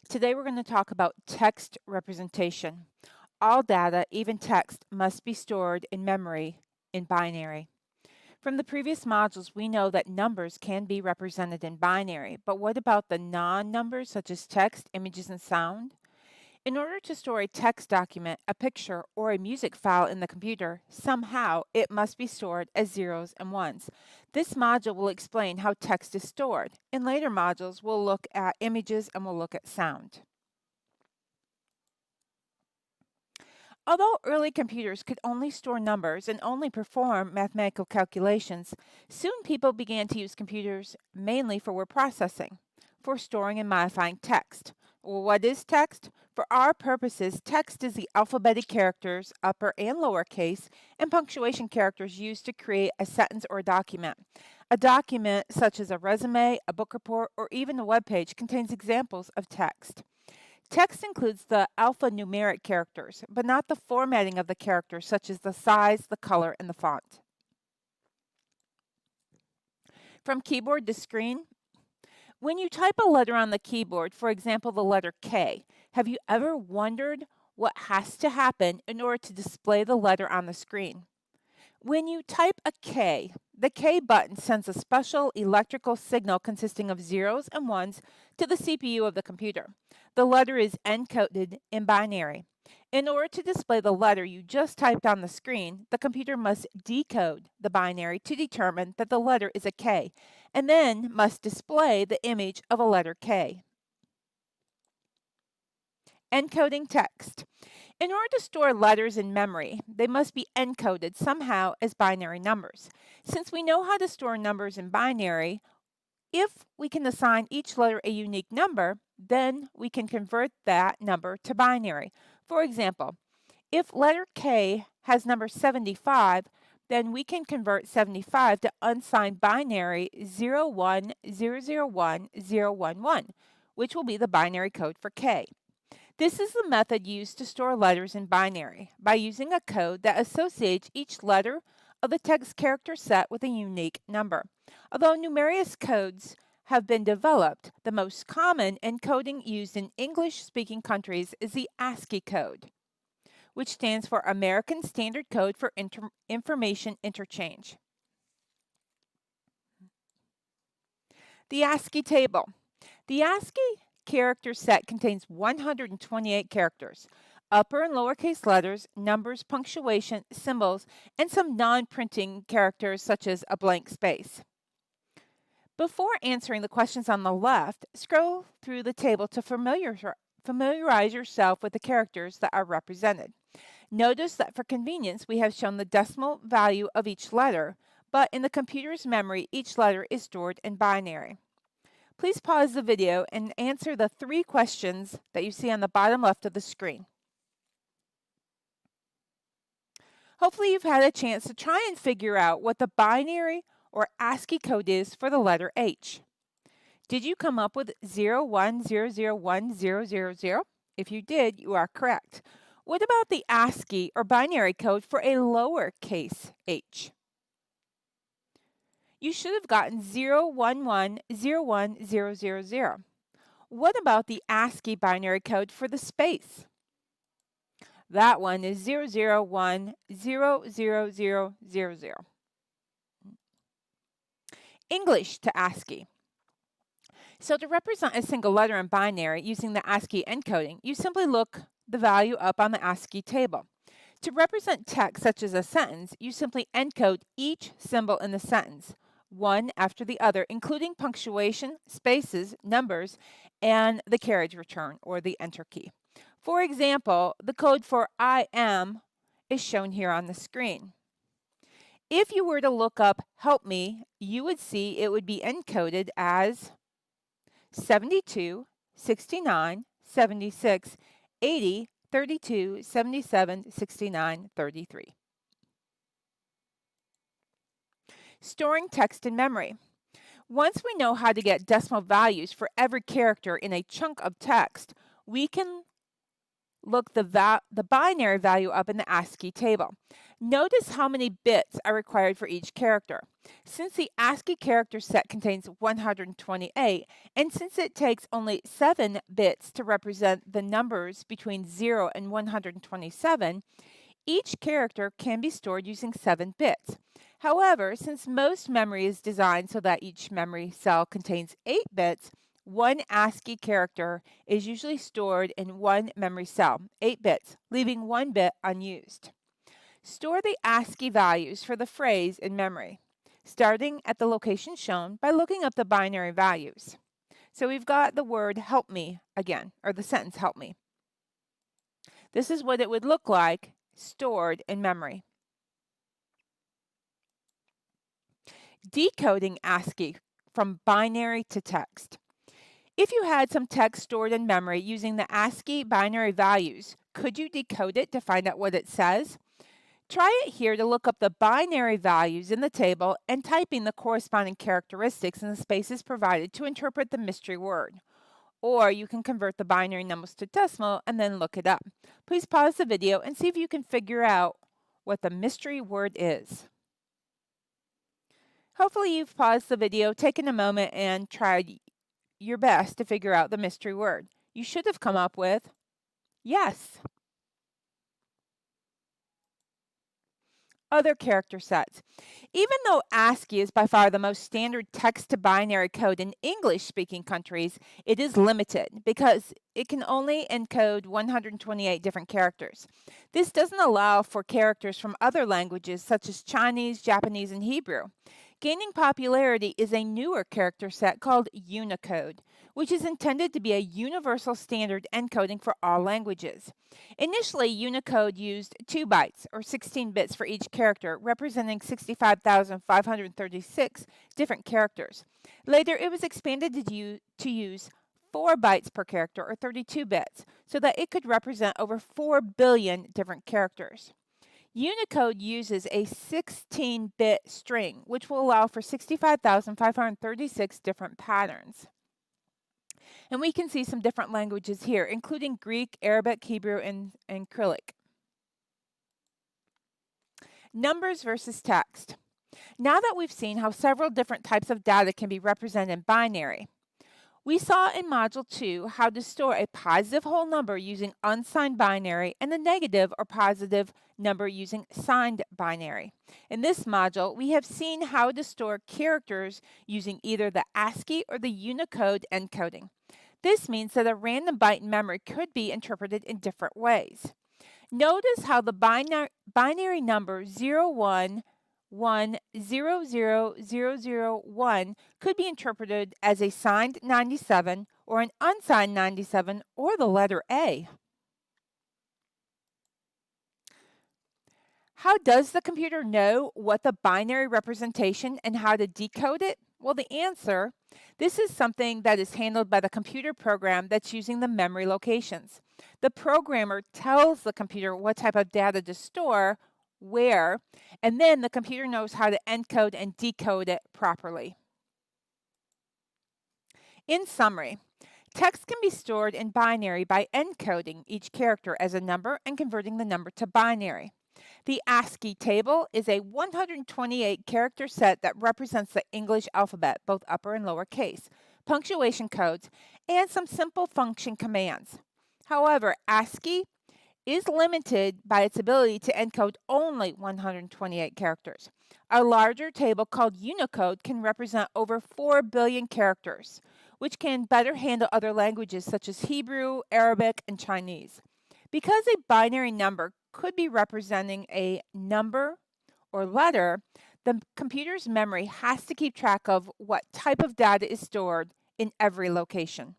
Today we're going to talk about text representation. All data, even text, must be stored in memory in binary. From the previous modules, we know that numbers can be represented in binary, but what about the non-numbers such as text, images, and sound? In order to store a text document, a picture, or a music file in the computer, somehow it must be stored as zeros and ones. This module will explain how text is stored. In later modules, we'll look at images and we'll look at sound. Although early computers could only store numbers and only perform mathematical calculations, soon people began to use computers mainly for word processing, for storing and modifying text. Well, what is text? For our purposes, text is the alphabetic characters, upper and lower case, and punctuation characters used to create a sentence or a document. A document such as a resume, a book report, or even a web page contains examples of text. Text includes the alphanumeric characters, but not the formatting of the characters such as the size, the color, and the font. From keyboard to screen, when you type a letter on the keyboard, for example, the letter K, have you ever wondered what has to happen in order to display the letter on the screen? When you type a K, the K button sends a special electrical signal consisting of zeros and ones to the CPU of the computer. The letter is encoded in binary. In order to display the letter you just typed on the screen, the computer must decode the binary to determine that the letter is a K, and then must display the image of a letter K. Encoding text. In order to store letters in memory, they must be encoded somehow as binary numbers. Since we know how to store numbers in binary, if we can assign each letter a unique number, then we can convert that number to binary. For example, if letter K has number 75, then we can convert 75 to unsigned binary 0100111, which will be the binary code for K. This is the method used to store letters in binary, by using a code that associates each letter of the text character set with a unique number. Although numerous codes have been developed, the most common encoding used in English-speaking countries is the ASCII code, which stands for American Standard Code for Information Interchange. The ASCII Table. The ASCII character set contains 128 characters, upper and lowercase letters, numbers, punctuation, symbols, and some non-printing characters such as a blank space. Before answering the questions on the left, scroll through the table to familiarize yourself with the characters that are represented. Notice that for convenience, we have shown the decimal value of each letter, but in the computer's memory, each letter is stored in binary. Please pause the video and answer the 3 questions that you see on the bottom left of the screen. Hopefully you've had a chance to try and figure out what the binary or ASCII code is for the letter H. Did you come up with 01001000? If you did, you are correct. What about the ASCII or binary code for a lowercase h? You should have gotten 011010000. What about the ASCII binary code for the space? That one is 0010000. English to ASCII. So to represent a single letter in binary using the ASCII encoding, you simply look the value up on the ASCII table. To represent text such as a sentence, you simply encode each symbol in the sentence, one after the other, including punctuation, spaces, numbers, and the carriage return or the enter key. For example, the code for I am is shown here on the screen. If you were to look up help me, you would see it would be encoded as 72, 69, 76, 80, 32, 77, 69, 33. Storing text in memory. Once we know how to get decimal values for every character in a chunk of text, we can look the binary value up in the ASCII table. Notice how many bits are required for each character. Since the ASCII character set contains 128, and since it takes only 7 bits to represent the numbers between 0 and 127, each character can be stored using 7 bits. However, since most memory is designed so that each memory cell contains 8 bits, one ASCII character is usually stored in one memory cell, 8 bits, leaving 1 bit unused. Store the ASCII values for the phrase in memory, starting at the location shown by looking up the binary values. So we've got the word help me again, or the sentence help me. This is what it would look like stored in memory. Decoding ASCII from binary to text. If you had some text stored in memory using the ASCII binary values, could you decode it to find out what it says? Try it here to look up the binary values in the table and type in the corresponding characteristics in the spaces provided to interpret the mystery word. Or you can convert the binary numbers to decimal and then look it up. Please pause the video and see if you can figure out what the mystery word is. Hopefully you've paused the video, taken a moment, and tried your best to figure out the mystery word. You should have come up with yes. Other character sets. Even though ASCII is by far the most standard text-to-binary code in English-speaking countries, it is limited because it can only encode 128 different characters. This doesn't allow for characters from other languages such as Chinese, Japanese, and Hebrew. Gaining popularity is a newer character set called Unicode, which is intended to be a universal standard encoding for all languages. Initially, Unicode used 2 bytes, or 16 bits for each character, representing 65,536 different characters. Later, it was expanded to use 4 bytes per character, or 32 bits, so that it could represent over 4 billion different characters. Unicode uses a 16-bit string, which will allow for 65,536 different patterns. And we can see some different languages here, including Greek, Arabic, Hebrew, and Cyrillic. Numbers versus text. Now that we've seen how several different types of data can be represented in binary, we saw in Module 2 how to store a positive whole number using unsigned binary and a negative or positive number using signed binary. In this module, we have seen how to store characters using either the ASCII or the Unicode encoding. This means that a random byte in memory could be interpreted in different ways. Notice how the binary number 011000001 could be interpreted as a signed 97 or an unsigned 97 or the letter A. How does the computer know what the binary representation and how to decode it? Well, the answer, this is something that is handled by the computer program that's using the memory locations. The programmer tells the computer what type of data to store, where, and then the computer knows how to encode and decode it properly. In summary, text can be stored in binary by encoding each character as a number and converting the number to binary. The ASCII table is a 128 character set that represents the English alphabet, both upper and lower case, punctuation codes, and some simple function commands. However, ASCII is limited by its ability to encode only 128 characters. A larger table called Unicode can represent over 4 billion characters, which can better handle other languages such as Hebrew, Arabic, and Chinese. Because a binary number could be representing a number or letter, the computer's memory has to keep track of what type of data is stored in every location.